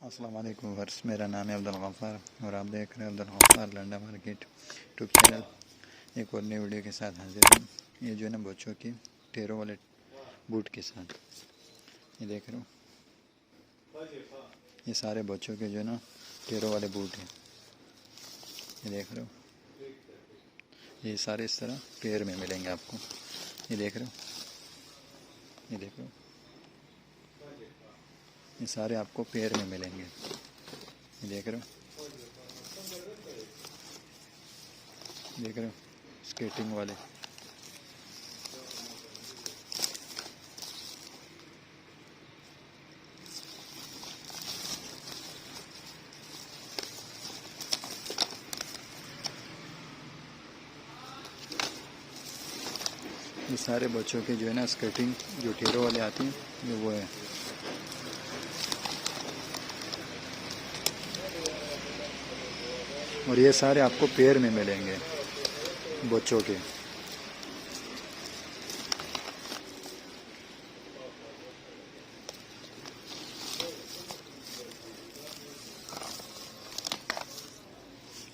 अस्सलाम वालेकुम वर्स, मेरा नाम है अब्दुल गफ़ार और आप देख रहे हैं Abdul Gaffar Landa market YouTube channel. एक और नई वीडियो के साथ हाजिर हूँ। ये जो है ना बच्चों की टेरों वाले बूट के साथ, ये देख रहे हो, ये सारे बच्चों के जो है ना टेरों वाले बूट हैं। ये देख रहे हो, ये सारे इस तरह पेयर में मिलेंगे आपको। ये देख रहे हो, ये देख रहे हो, ये सारे आपको पेयर में मिलेंगे। ये देख रहे हो, देख रहे हो, स्केटिंग वाले। ये सारे बच्चों के जो है ना स्केटिंग जो टेरों वाले आती हैं, ये वो है। और ये सारे आपको पेयर में मिलेंगे बच्चों के। ये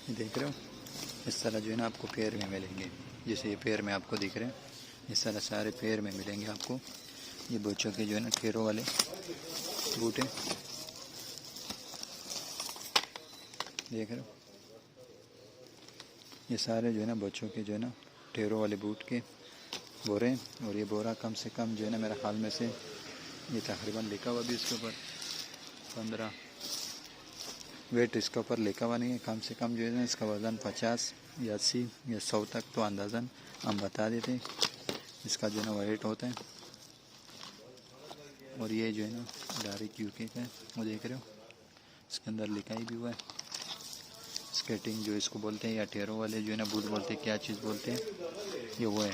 देख रहे हो, इस तरह जो है ना आपको पेयर में मिलेंगे। जैसे ये पेयर में आपको दिख रहे हैं, इस तरह सारे पेयर में मिलेंगे आपको। ये बच्चों के जो है ना टेरों वाले बूट हैं, देख रहे हो, ये सारे जो है ना बच्चों के जो है ना टेरों वाले बूट के बोरे हैं। और ये बोरा कम से कम जो है ना मेरे ख्याल में से ये तकरीबन लिखा हुआ भी इसके ऊपर 15 वेट इसके ऊपर लिखा हुआ नहीं है। कम से कम जो है ना इसका वज़न 50 या 80 या 100 तक तो अंदाज़न हम बता देते हैं इसका जो है ना वेट होता है। और ये जो है ना डायरेक्ट यूके का है, वो देख रहे हो, इसके अंदर लिखा ही भी हुआ है स्केटिंग जो इसको बोलते हैं, या टेरों वाले जो है ना बूट बोलते हैं, क्या चीज़ बोलते हैं, ये वो है।